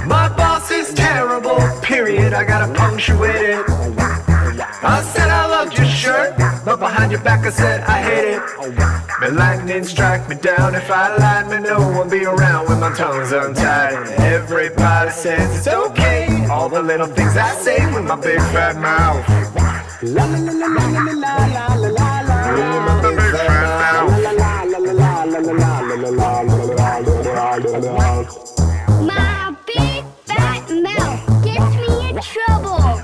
My boss is terrible, period, I gotta punctuate it. I said I loved your shirt, but behind your back I said I hate it. May lightning strike me down if I lied, but no one be around when my tongue's untied. Everybody says it's okay, all the little things I say with my big fat mouth. La la la la la la la la la la. With my big fat mouth. My big fat mouth gets me in trouble.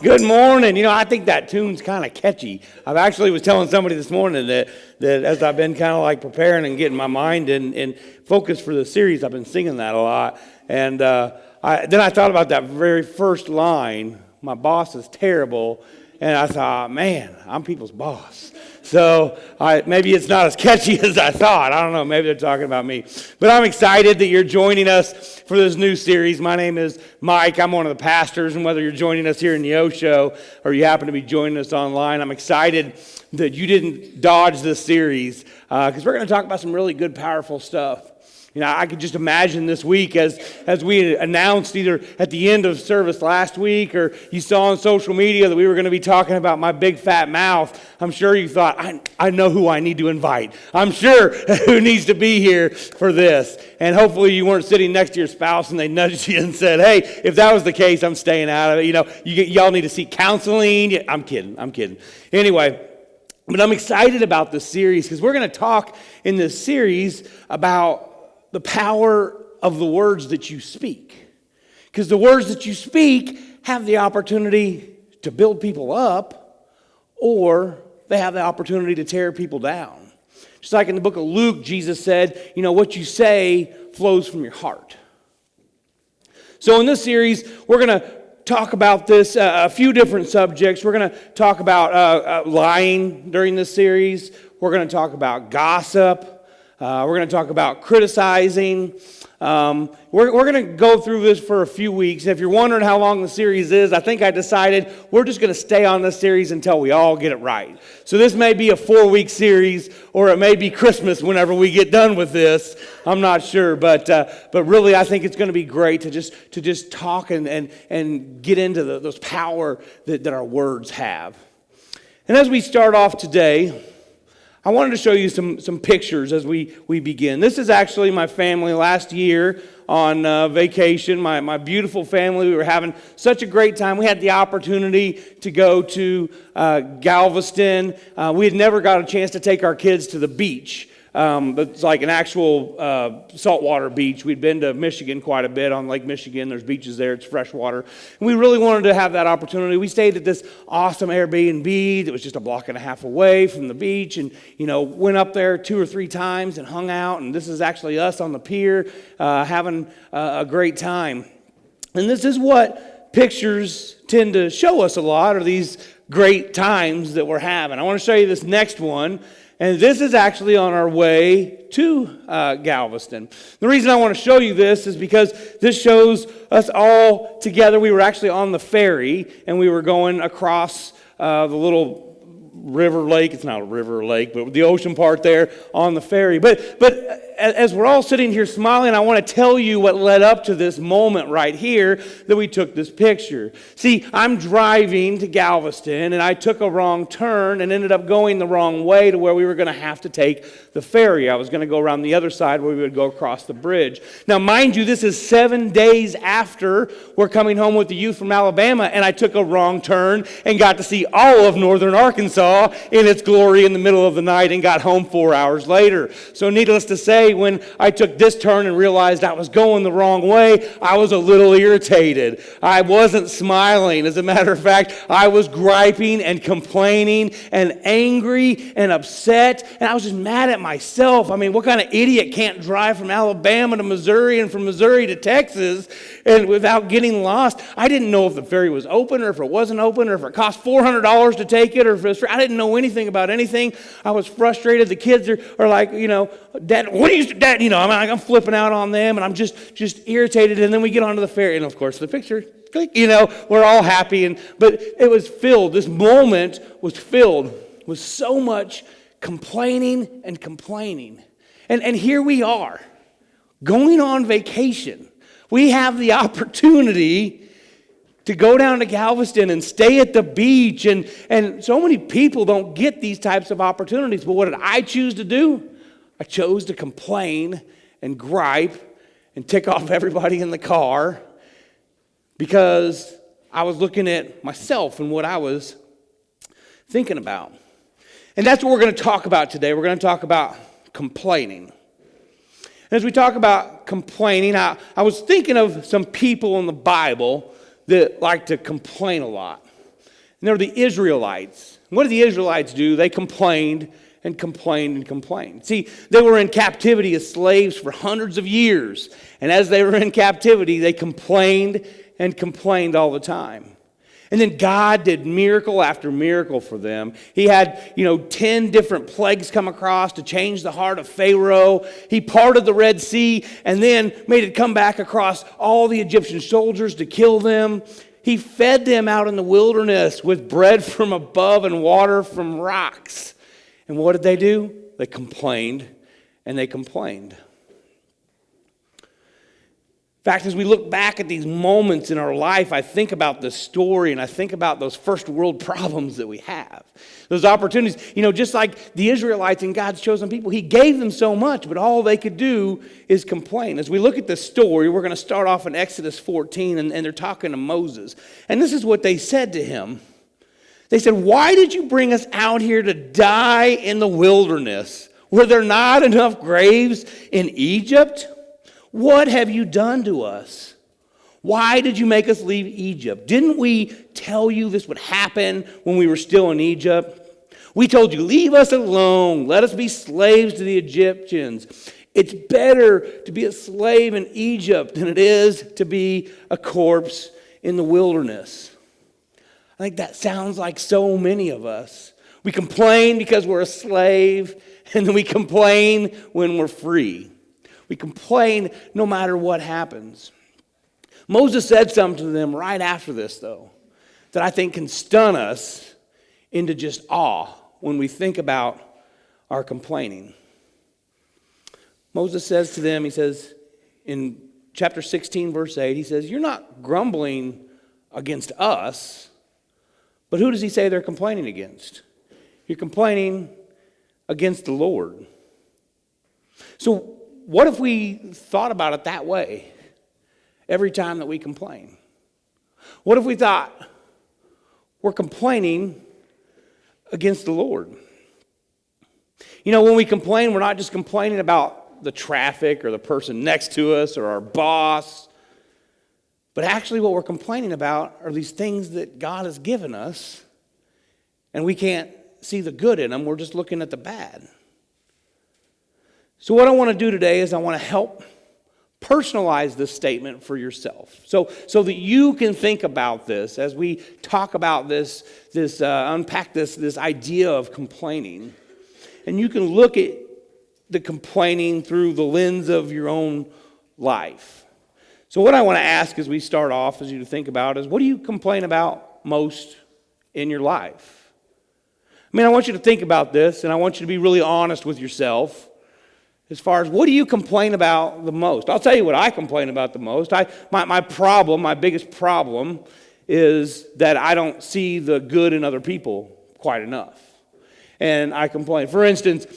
Good morning. You know, I think that tune's kind of catchy. I actually was telling somebody this morning that as I've been kind of like preparing and getting my mind in focus for the series, I've been singing that a lot. And then I thought about that very first line, my boss is terrible. And I thought, man, I'm people's boss. So maybe it's not as catchy as I thought. I don't know. Maybe they're talking about me. But I'm excited that you're joining us for this new series. My name is Mike. I'm one of the pastors. And whether you're joining us here in the O Show or you happen to be joining us online, I'm excited that you didn't dodge this series because we're going to talk about some really good, powerful stuff. You know, I could just imagine this week as we announced either at the end of service last week or you saw on social media that we were going to be talking about my big fat mouth. I'm sure you thought, I know who I need to invite. I'm sure who needs to be here for this. And hopefully you weren't sitting next to your spouse and they nudged you and said, hey, if that was the case, I'm staying out of it. You know, y'all need to seek counseling. I'm kidding. Anyway, but I'm excited about this series because we're going to talk in this series about the power of the words that you speak. Because the words that you speak have the opportunity to build people up, or they have the opportunity to tear people down. Just like in the book of Luke, Jesus said, you know, what you say flows from your heart. So in this series, we're going to talk about this, a few different subjects. We're going to talk about lying during this series. We're going to talk about gossip. We're going to talk about criticizing. We're going to go through this for a few weeks. If you're wondering how long the series is, I think I decided we're just going to stay on this series until we all get it right. So this may be a 4-week series, or it may be Christmas whenever we get done with this. I'm not sure, but really I think it's going to be great to just talk and get into those power that our words have. And as we start off today, I wanted to show you some pictures as we begin. This is actually my family last year on vacation, my beautiful family. We were having such a great time. We had the opportunity to go to Galveston. We had never got a chance to take our kids to the beach. It's like an actual saltwater beach. We'd been to Michigan quite a bit on Lake Michigan. There's beaches there. It's freshwater. And we really wanted to have that opportunity. We stayed at this awesome Airbnb that was just a block and a half away from the beach, and went up there 2 or 3 times and hung out. And this is actually us on the pier having a great time. And this is what pictures tend to show us a lot, are these great times that we're having. I want to show you this next one. And this is actually on our way to Galveston. The reason I want to show you this is because this shows us all together. We were actually on the ferry, and we were going across the little river lake. It's not a river or lake, but the ocean part there on the ferry. But as we're all sitting here smiling, I want to tell you what led up to this moment right here that we took this picture. See, I'm driving to Galveston, and I took a wrong turn and ended up going the wrong way to where we were going to have to take the ferry. I was going to go around the other side where we would go across the bridge. Now, mind you, this is 7 days after we're coming home with the youth from Alabama, and I took a wrong turn and got to see all of northern Arkansas in its glory in the middle of the night and got home 4 hours later. So needless to say, when I took this turn and realized I was going the wrong way, I was a little irritated. I wasn't smiling. As a matter of fact, I was griping and complaining and angry and upset, and I was just mad at myself. I mean, what kind of idiot can't drive from Alabama to Missouri and from Missouri to Texas and without getting lost? I didn't know if the ferry was open or if it wasn't open or if it cost $400 to take it or if it was free. I didn't know anything about anything. I was frustrated. The kids are like, Dad, what are you, Dad? I'm flipping out on them, and I'm just irritated. And then we get onto the ferry, and of course the picture, click, we're all happy. But it was filled. This moment was filled was so much complaining and complaining. And here we are, going on vacation. We have the opportunity to go down to Galveston and stay at the beach. And so many people don't get these types of opportunities. But what did I choose to do? I chose to complain and gripe and tick off everybody in the car because I was looking at myself and what I was thinking about. And that's what we're going to talk about today. We're going to talk about complaining. As we talk about complaining, I was thinking of some people in the Bible that like to complain a lot. And they're the Israelites. What did the Israelites do? They complained and complained and complained. See, they were in captivity as slaves for hundreds of years. And as they were in captivity, they complained and complained all the time. And then God did miracle after miracle for them. He had, 10 different plagues come across to change the heart of Pharaoh. He parted the Red Sea and then made it come back across all the Egyptian soldiers to kill them. He fed them out in the wilderness with bread from above and water from rocks. And what did they do? They complained and they complained. In fact, as we look back at these moments in our life, I think about this story and I think about those first world problems that we have. Those opportunities, just like the Israelites and God's chosen people, He gave them so much, but all they could do is complain. As we look at this story, we're going to start off in Exodus 14, and they're talking to Moses. And this is what they said to him. They said, "Why did you bring us out here to die in the wilderness? Were there not enough graves in Egypt? What have you done to us? Why did you make us leave Egypt? Didn't we tell you this would happen when we were still in Egypt? We told you, leave us alone. Let us be slaves to the Egyptians. It's better to be a slave in Egypt than it is to be a corpse in the wilderness." I think that sounds like so many of us. We complain because we're a slave, and then we complain when we're free. We complain no matter what happens. Moses said something to them right after this, though, that I think can stun us into just awe when we think about our complaining. Moses says to them, he says in chapter 16, verse 8, he says, "You're not grumbling against us." But who does he say they're complaining against? You're complaining against the Lord. So what if we thought about it that way every time that we complain? What if we thought we're complaining against the Lord? When we complain, we're not just complaining about the traffic or the person next to us or our boss, but actually what we're complaining about are these things that God has given us, and we can't see the good in them. We're just looking at the bad. So what I want to do today is I want to help personalize this statement for yourself, so that you can think about this as we talk about this unpack this idea of complaining, and you can look at the complaining through the lens of your own life. So what I want to ask as we start off, as you to think about, is what do you complain about most in your life? I want you to think about this, and I want you to be really honest with yourself. As far as what do you complain about the most? I'll tell you what I complain about the most. My biggest problem is that I don't see the good in other people quite enough. And I complain. For instance,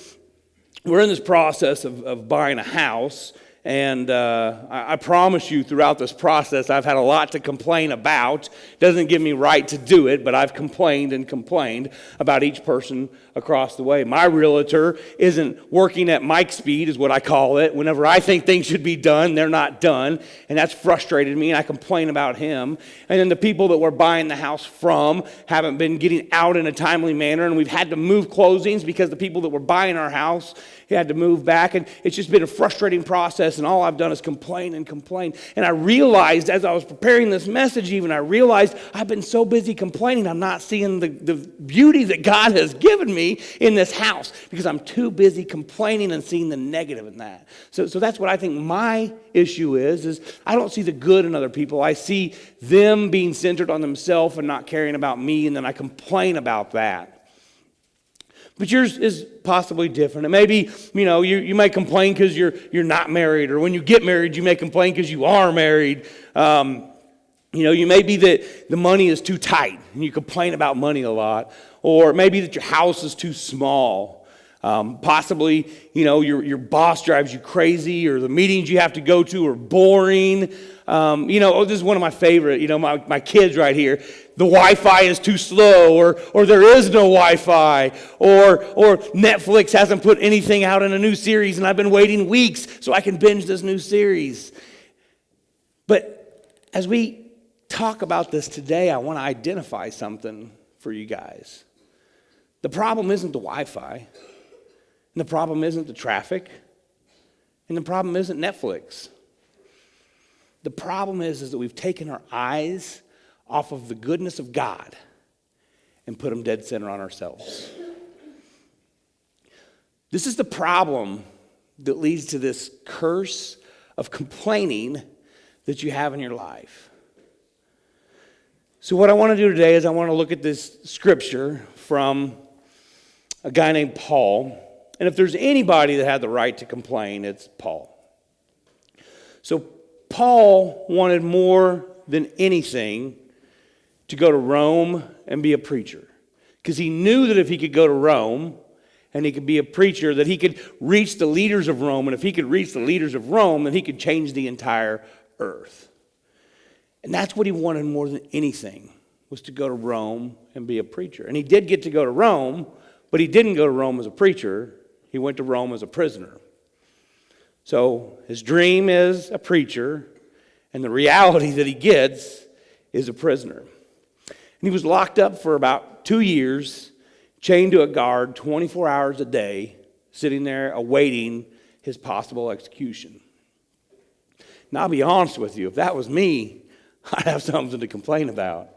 we're in this process of buying a house. And I promise you throughout this process, I've had a lot to complain about. Doesn't give me right to do it, but I've complained and complained about each person across the way. My realtor isn't working at Mike speed, is what I call it. Whenever I think things should be done, they're not done. And that's frustrated me, and I complain about him. And then the people that we're buying the house from haven't been getting out in a timely manner, and we've had to move closings because the people that were buying our house had to move back. And it's just been a frustrating process, and all I've done is complain and complain. And I realized as I was preparing this message even, I realized I've been so busy complaining, I'm not seeing the beauty that God has given me in this house because I'm too busy complaining and seeing the negative in that. So that's what I think my issue is I don't see the good in other people. I see them being centered on themselves and not caring about me, and then I complain about that. But yours is possibly different. And maybe, you may complain because you're not married, or when you get married, you may complain because you are married. You may be that the money is too tight, and you complain about money a lot. Or maybe that your house is too small. Possibly, your boss drives you crazy, or the meetings you have to go to are boring. This is one of my favorite, my kids right here. The Wi-Fi is too slow, or there is no Wi-Fi, or Netflix hasn't put anything out in a new series, and I've been waiting weeks so I can binge this new series. But as we talk about this today, I want to identify something for you guys. The problem isn't the Wi-Fi, and the problem isn't the traffic, and the problem isn't Netflix. The problem is that we've taken our eyes off of the goodness of God and put them dead center on ourselves. This is the problem that leads to this curse of complaining that you have in your life. So what I want to do today is I want to look at this scripture from a guy named Paul. And if there's anybody that had the right to complain, it's Paul. So Paul wanted more than anything to go to Rome and be a preacher, because he knew that if he could go to Rome and he could be a preacher, that he could reach the leaders of Rome, and if he could reach the leaders of Rome, then he could change the entire earth. And that's what he wanted more than anything, was to go to Rome and be a preacher. And he did get to go to Rome, but he didn't go to Rome as a preacher. He went to Rome as a prisoner. So his dream is a preacher, and the reality that he gets is a prisoner. And he was locked up for about 2 years, chained to a guard 24 hours a day, sitting there awaiting his possible execution. Now, I'll be honest with you, if that was me, I'd have something to complain about.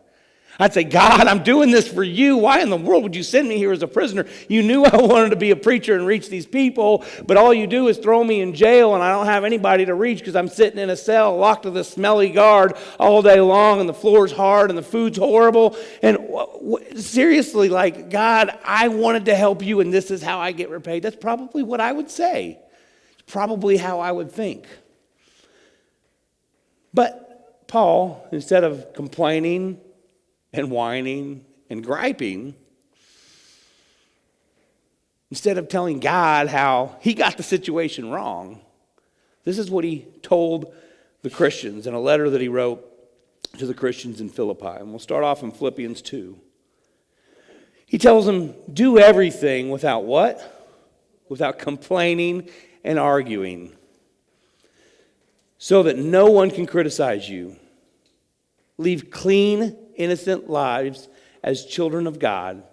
I'd say, God, I'm doing this for you. Why in the world would you send me here as a prisoner? You knew I wanted to be a preacher and reach these people, but all you do is throw me in jail, and I don't have anybody to reach because I'm sitting in a cell locked to the smelly guard all day long, and the floor's hard and the food's horrible. And seriously, God, I wanted to help you, and this is how I get repaid. That's probably what I would say. It's probably how I would think. But Paul, instead of complaining and whining and griping, instead of telling God how he got the situation wrong, this is what he told the Christians in a letter that he wrote to the Christians in Philippi. And we'll start off in Philippians 2. He tells them, do everything without what? Without complaining and arguing, so that no one can criticize you. Live clean, innocent lives as children of God.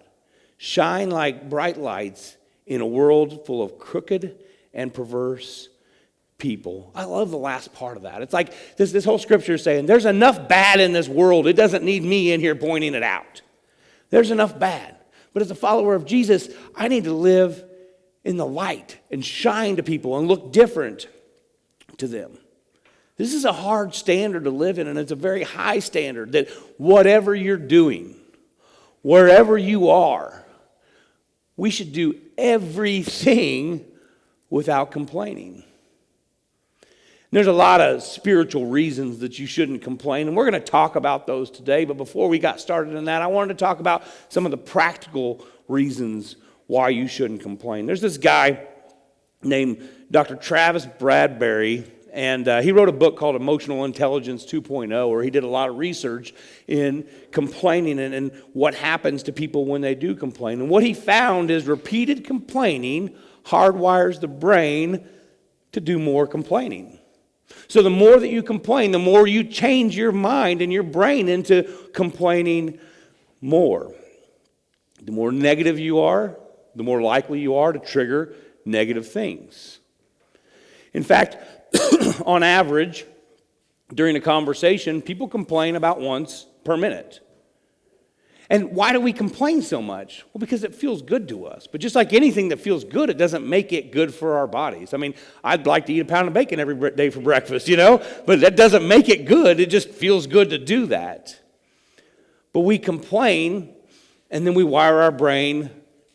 Shine like bright lights in a world full of crooked and perverse people. I love the last part of that. It's like this whole scripture is saying there's enough bad in this world. It doesn't need me in here pointing it out. There's enough bad. But as a follower of Jesus, I need to live in the light and shine to people and look different to them. This is a hard standard to live in, and it's a very high standard that whatever you're doing, wherever you are, we should do everything without complaining. And there's a lot of spiritual reasons that you shouldn't complain, and we're going to talk about those today. But before we got started in that, I wanted to talk about some of the practical reasons why you shouldn't complain. There's this guy named Dr. Travis Bradberry, and he wrote a book called Emotional Intelligence 2.0, where he did a lot of research in complaining and what happens to people when they do complain. And what he found is repeated complaining hardwires the brain to do more complaining. So the more that you complain, the more you change your mind and your brain into complaining more. The more negative you are, the more likely you are to trigger negative things. In fact, on average, during a conversation, people complain about once per minute. And why do we complain so much? Well, because it feels good to us. But just like anything that feels good, it doesn't make it good for our bodies. I mean, I'd like to eat a pound of bacon every day for breakfast, but that doesn't make it good. It just feels good to do that. But we complain, and then we wire our brain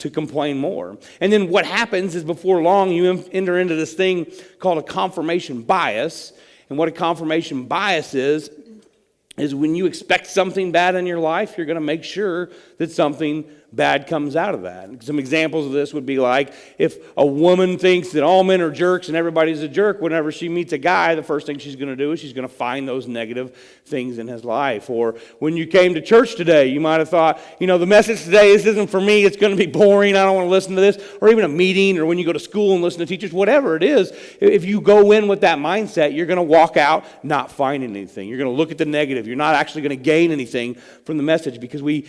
to complain more. And then what happens is before long you enter into this thing called a confirmation bias. And what a confirmation bias is when you expect something bad in your life, you're going to make sure that something bad comes out of that. Some examples of this would be like if a woman thinks that all men are jerks and everybody's a jerk, whenever she meets a guy, the first thing she's going to do is she's going to find those negative things in his life. Or when you came to church today, you might have thought, the message today, this isn't for me, it's going to be boring, I don't want to listen to this. Or even a meeting, or when you go to school and listen to teachers, whatever it is, if you go in with that mindset, you're going to walk out not finding anything. You're going to look at the negative. You're not actually going to gain anything from the message because we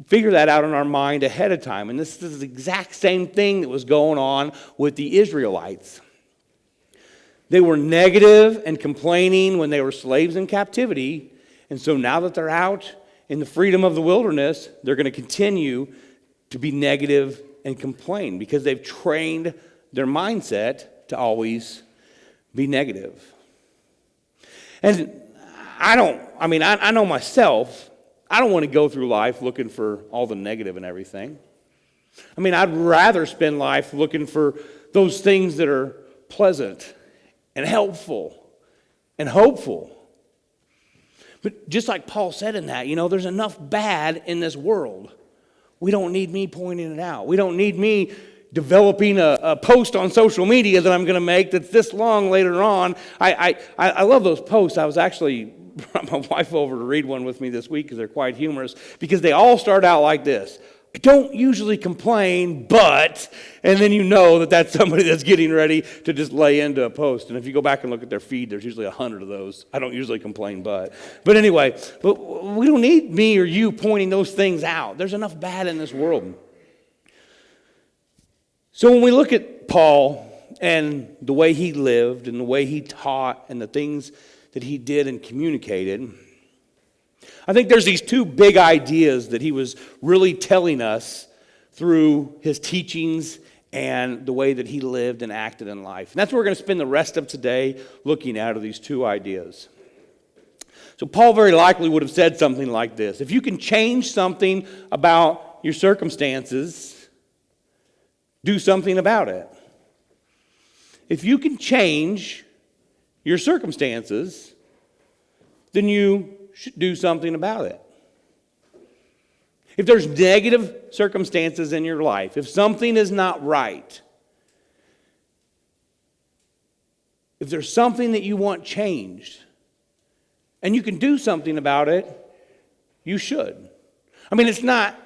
figure that out in our mind ahead of time. And this is the exact same thing that was going on with the Israelites. They were negative and complaining when they were slaves in captivity. And so now that they're out in the freedom of the wilderness, they're going to continue to be negative and complain because they've trained their mindset to always be negative. And I know myself, I don't want to go through life looking for all the negative and everything. I'd rather spend life looking for those things that are pleasant and helpful and hopeful. But just like Paul said in that, there's enough bad in this world. We don't need me pointing it out. We don't need me developing a post on social media that I'm going to make that's this long later on. I love those posts. I was actually brought my wife over to read one with me this week because they're quite humorous, because they all start out like this. I don't usually complain, but, and then you know that that's somebody that's getting ready to just lay into a post. And if you go back and look at their feed, there's usually 100 of those. I don't usually complain, but anyway, but we don't need me or you pointing those things out. There's enough bad in this world. So when we look at Paul and the way he lived and the way he taught and the things that he did and communicated, I think there's these two big ideas that he was really telling us through his teachings and the way that he lived and acted in life. And that's what we're going to spend the rest of today looking at, are these two ideas. So Paul very likely would have said something like this: if you can change something about your circumstances, do something about it. If you can change your circumstances, then you should do something about it. If there's negative circumstances in your life, if something is not right, if there's something that you want changed, and you can do something about it, you should. It's not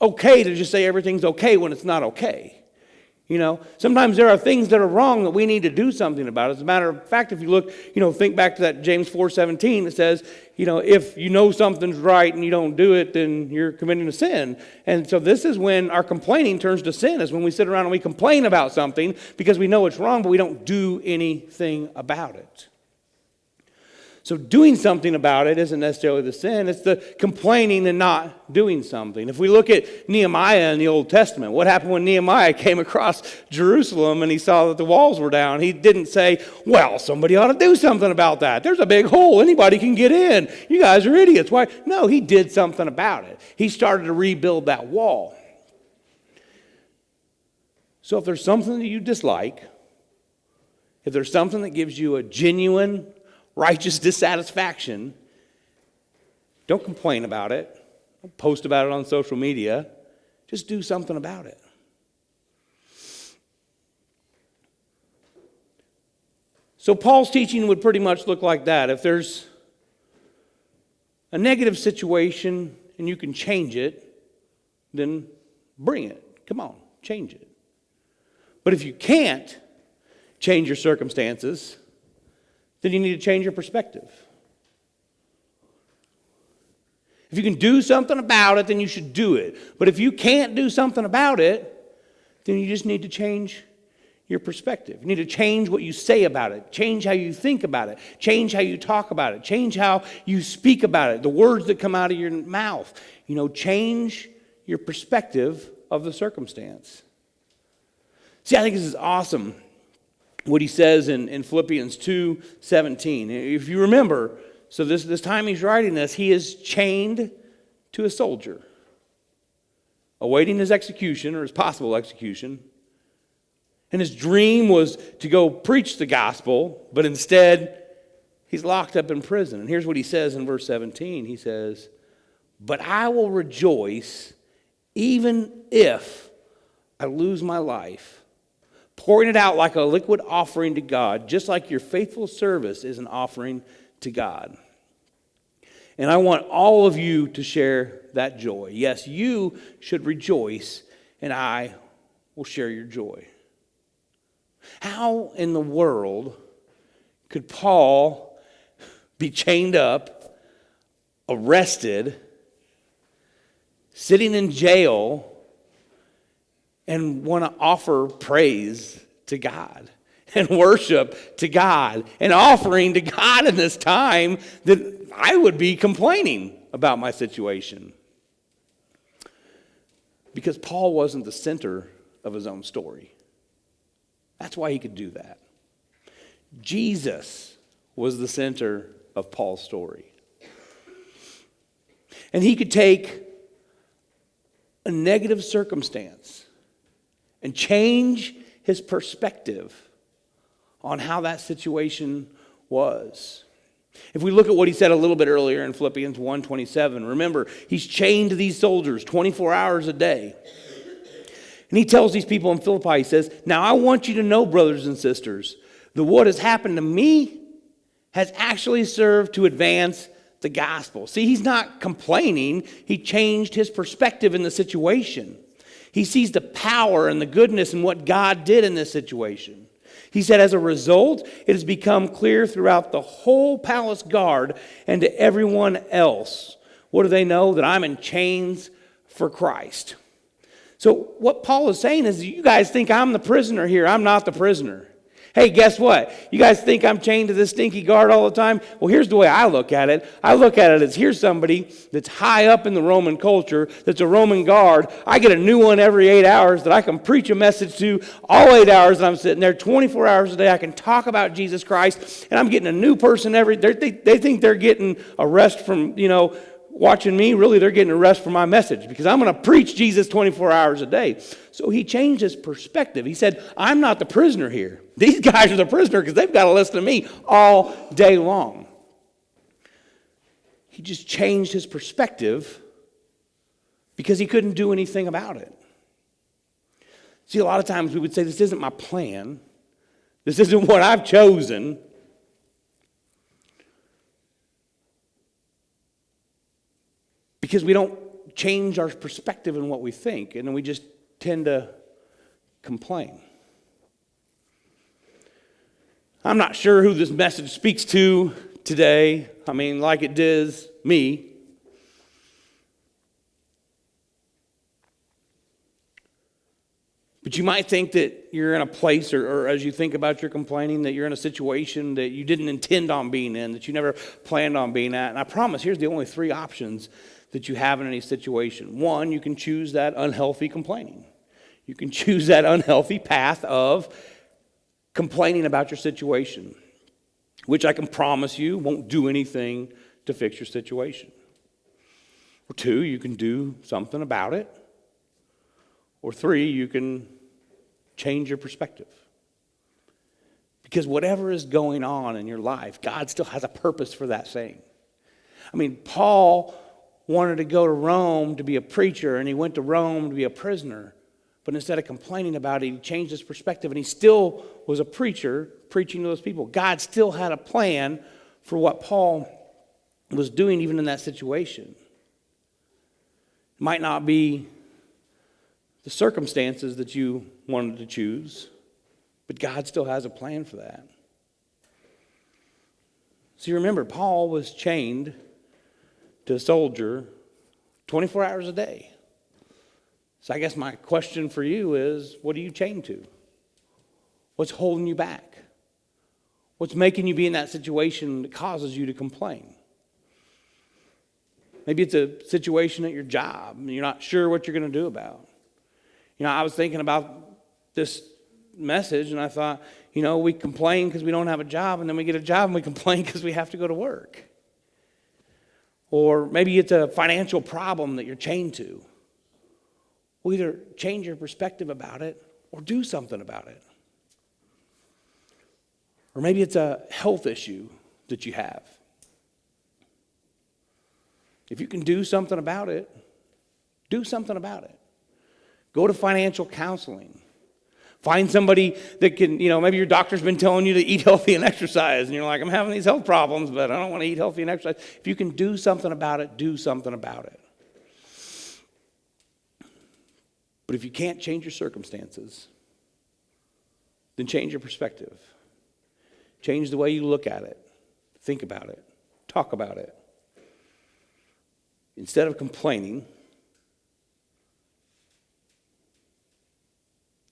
okay to just say everything's okay when it's not okay. Sometimes there are things that are wrong that we need to do something about. As a matter of fact, if you look, think back to that James 4:17, it says, if you know something's right and you don't do it, then you're committing a sin. And so this is when our complaining turns to sin, is when we sit around and we complain about something because we know it's wrong, but we don't do anything about it. So doing something about it isn't necessarily the sin, it's the complaining and not doing something. If we look at Nehemiah in the Old Testament, what happened when Nehemiah came across Jerusalem and he saw that the walls were down? He didn't say, well, somebody ought to do something about that. There's a big hole, anybody can get in. You guys are idiots. Why? No, he did something about it. He started to rebuild that wall. So if there's something that you dislike, if there's something that gives you a genuine righteous dissatisfaction, don't complain about it. Don't post about it on social media. Just do something about it. So Paul's teaching would pretty much look like that. If there's a negative situation and you can change it, then bring it. Come on, change it. But if you can't change your circumstances, then you need to change your perspective. If you can do something about it, then you should do it. But if you can't do something about it, then you just need to change your perspective. You need to change what you say about it, change how you think about it, change how you talk about it, change how you speak about it, the words that come out of your mouth. Change your perspective of the circumstance. See, I think this is awesome, what he says in Philippians 2:17. If you remember, so this time he's writing this, he is chained to a soldier. awaiting his execution or his possible execution. And his dream was to go preach the gospel, but instead he's locked up in prison. And here's what he says in verse 17. He says, "But I will rejoice even if I lose my life, pouring it out like a liquid offering to God, just like your faithful service is an offering to God." And I want all of you to share that joy. Yes, you should rejoice, and I will share your joy. How in the world could Paul be chained up, arrested, sitting in jail, and want to offer praise to God and worship to God and offering to God in this time that I would be complaining about my situation? Because Paul wasn't the center of his own story. That's why he could do that. Jesus was the center of Paul's story. And he could take a negative circumstance and change his perspective on how that situation was. If we look at what he said a little bit earlier in Philippians 1:27, remember, he's chained to these soldiers 24 hours a day. And he tells these people in Philippi, he says, "Now I want you to know, brothers and sisters, that what has happened to me has actually served to advance the gospel." See, he's not complaining. He changed his perspective in the situation. He sees the power and the goodness in what God did in this situation. He said, as a result, it has become clear throughout the whole palace guard and to everyone else. What do they know? That I'm in chains for Christ. So what Paul is saying is, you guys think I'm the prisoner here. I'm not the prisoner. Hey, guess what? You guys think I'm chained to this stinky guard all the time? Well, here's the way I look at it. I look at it as, here's somebody that's high up in the Roman culture, that's a Roman guard. I get a new one every 8 hours that I can preach a message to all 8 hours that I'm sitting there, 24 hours a day. I can talk about Jesus Christ, and I'm getting a new person they think they're getting a rest from, watching me. Really, they're getting a rest from my message because I'm going to preach Jesus 24 hours a day. So he changed his perspective. He said, I'm not the prisoner here. These guys are the prisoner because they've got to listen to me all day long. He just changed his perspective because he couldn't do anything about it. See, a lot of times we would say, this isn't my plan. This isn't what I've chosen. Because we don't change our perspective in what we think, and then we just tend to complain. I'm not sure who this message speaks to today. I mean, like it does me. But you might think that you're in a place, or as you think about your complaining, that you're in a situation that you didn't intend on being in, that you never planned on being at. And I promise, here's the only three options that you have in any situation. One, you can choose that unhealthy complaining. You can choose that unhealthy path of complaining about your situation, which I can promise you won't do anything to fix your situation. Or two, you can do something about it. Or three, you can change your perspective. Because whatever is going on in your life, God still has a purpose for that thing. I mean, Paul wanted to go to Rome to be a preacher, and he went to Rome to be a prisoner. But instead of complaining about it, he changed his perspective, and he still was a preacher preaching to those people. God still had a plan for what Paul was doing even in that situation. It might not be the circumstances that you wanted to choose, but God still has a plan for that. See, remember, Paul was chained to a soldier 24 hours a day. So I guess my question for you is, what are you chained to? What's holding you back? What's making you be in that situation that causes you to complain? Maybe it's a situation at your job and you're not sure what you're going to do about. I was thinking about this message and I thought, we complain because we don't have a job, and then we get a job and we complain because we have to go to work. Or maybe it's a financial problem that you're chained to. Well, either change your perspective about it or do something about it. Or maybe it's a health issue that you have. If you can do something about it, do something about it. Go to financial counseling. Find somebody that can, maybe your doctor's been telling you to eat healthy and exercise, and you're like, I'm having these health problems, but I don't want to eat healthy and exercise. If you can do something about it, do something about it. But if you can't change your circumstances, then change your perspective. Change the way you look at it, think about it, talk about it. Instead of complaining,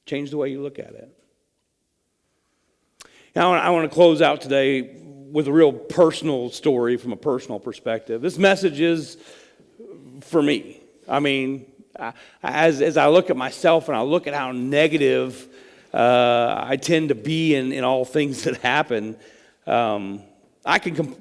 change the way you look at it. Now, I want to close out today with a real personal story from a personal perspective. This message is for me. I mean, as I look at myself and I look at how negative I tend to be in all things that happen, I can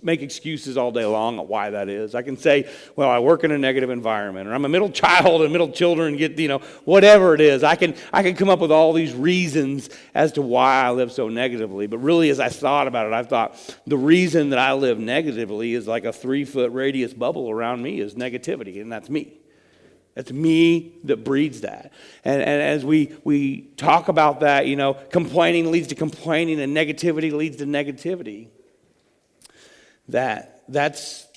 make excuses all day long at why that is. I can say, well, I work in a negative environment, or I'm a middle child and middle children get, whatever it is. I can come up with all these reasons as to why I live so negatively. But really, as I thought about it, I thought the reason that I live negatively is like a 3-foot radius bubble around me is negativity, and that's me. It's me that breeds that. And as we talk about that, complaining leads to complaining and negativity leads to negativity. That's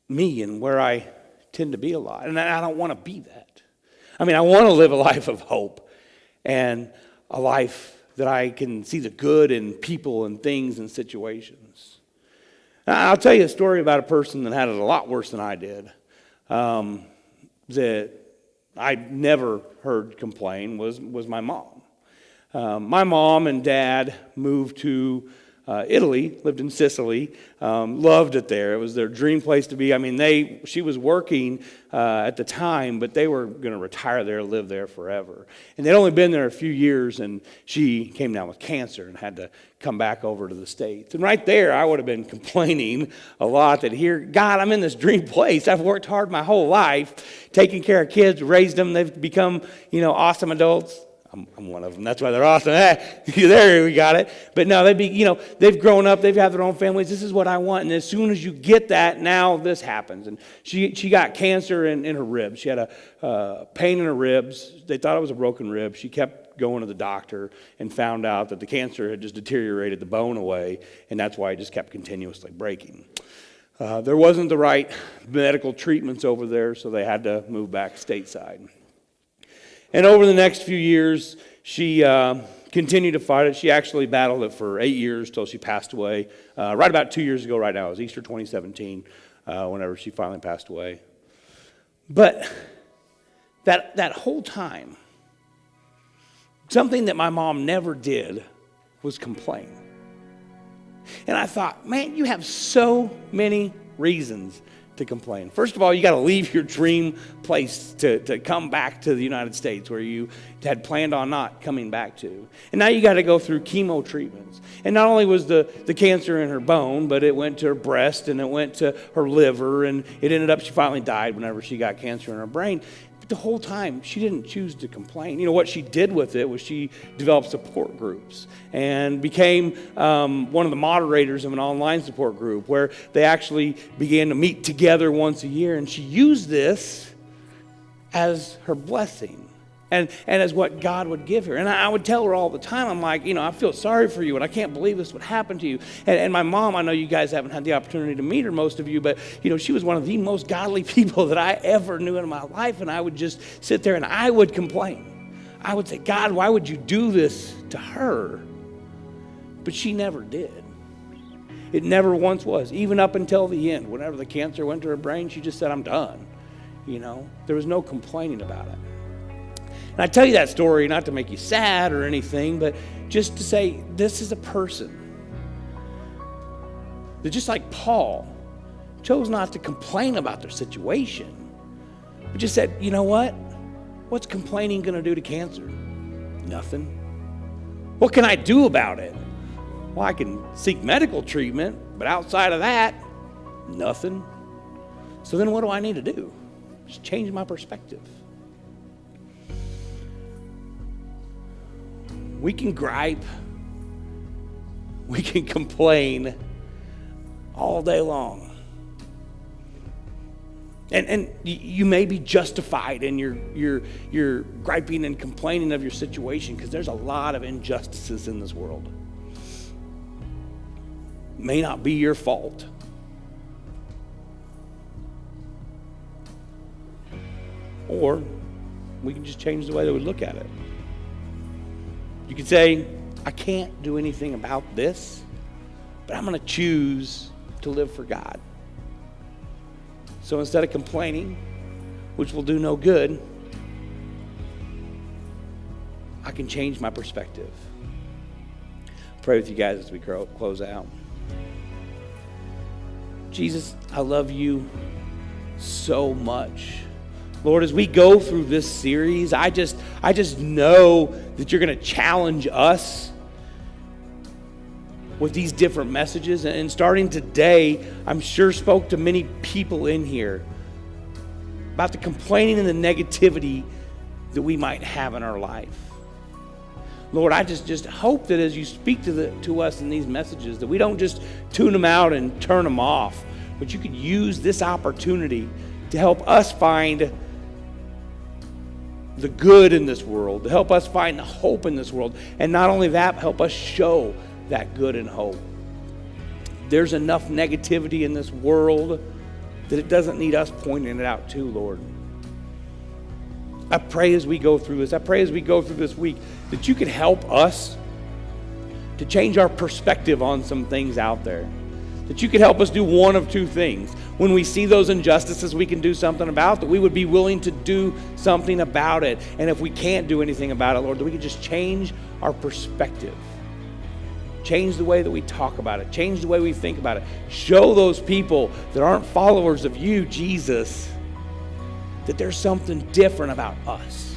me and where I tend to be a lot. And I don't want to be that. I mean, I want to live a life of hope and a life that I can see the good in people and things and situations. Now, I'll tell you a story about a person that had it a lot worse than I did. That I never heard complain was my mom. My mom and dad moved to Italy, lived in Sicily, loved it there. It was their dream place to be. I mean, she was working at the time, but they were going to retire there, live there forever. And they'd only been there a few years, and she came down with cancer and had to come back over to the States. And right there, I would have been complaining a lot that here, God, I'm in this dream place. I've worked hard my whole life, taking care of kids, raised them. They've become, awesome adults. I'm one of them. That's why they're awesome. There, we got it. But no, they've grown up. They've had their own families. This is what I want. And as soon as you get that, now this happens. And she got cancer in her ribs. She had a pain in her ribs. They thought it was a broken rib. She kept going to the doctor and found out that the cancer had just deteriorated the bone away, and that's why it just kept continuously breaking. There wasn't the right medical treatments over there, so they had to move back stateside. And over the next few years, she continued to fight it. She actually battled it for 8 years till she passed away. Right about 2 years ago right now. It was Easter 2017 whenever she finally passed away. But that whole time, something that my mom never did was complain. And I thought, man, you have so many reasons to complain. First of all, you got to leave your dream place to come back to the United States where you had planned on not coming back to. And now you got to go through chemo treatments. And not only was the cancer in her bone, but it went to her breast and it went to her liver, and it ended up she finally died whenever she got cancer in her brain. But the whole time, she didn't choose to complain. What she did with it was she developed support groups and became one of the moderators of an online support group where they actually began to meet together once a year. And she used this as her blessing and as what God would give her. And I would tell her all the time, I'm like, I feel sorry for you and I can't believe this would happen to you. And my mom, I know you guys haven't had the opportunity to meet her, most of you, but she was one of the most godly people that I ever knew in my life. And I would just sit there and I would complain. I would say, God, why would you do this to her? But she never did. It never once was, even up until the end. Whenever the cancer went to her brain, she just said, I'm done. There was no complaining about it. And I tell you that story not to make you sad or anything, but just to say this is a person that, just like Paul, chose not to complain about their situation, but just said, you know what? What's complaining going to do to cancer? Nothing. What can I do about it? Well, I can seek medical treatment, but outside of that, nothing. So then what do I need to do? Just change my perspective. We can gripe. We can complain all day long. And you may be justified in your griping and complaining of your situation, because there's a lot of injustices in this world. It may not be your fault. Or we can just change the way that we look at it. You could say, I can't do anything about this, but I'm going to choose to live for God. So instead of complaining, which will do no good, I can change my perspective. Pray with you guys as we close out. Jesus, I love you so much. Lord, as we go through this series, I just know that you're going to challenge us with these different messages. And starting today, I'm sure spoke to many people in here about the complaining and the negativity that we might have in our life. Lord, I just hope that as you speak to us in these messages, that we don't just tune them out and turn them off, but you could use this opportunity to help us find the good in this world, to help us find the hope in this world. And not only that, help us show that good and hope. There's enough negativity in this world that it doesn't need us pointing it out too, Lord. I pray as we go through this week, that you could help us to change our perspective on some things out there. That you could help us do one of two things. When we see those injustices we can do something about, that we would be willing to do something about it. And if we can't do anything about it, Lord, that we could just change our perspective. Change the way that we talk about it. Change the way we think about it. Show those people that aren't followers of you, Jesus, that there's something different about us.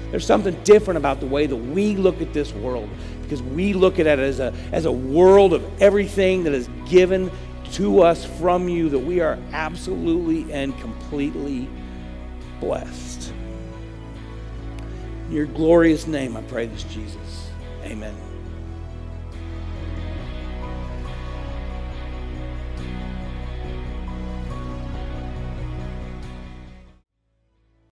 There's something different about the way that we look at this world, because we look at it as a world of everything that is given to us from you, that we are absolutely and completely blessed. In your glorious name, I pray this, Jesus. Amen.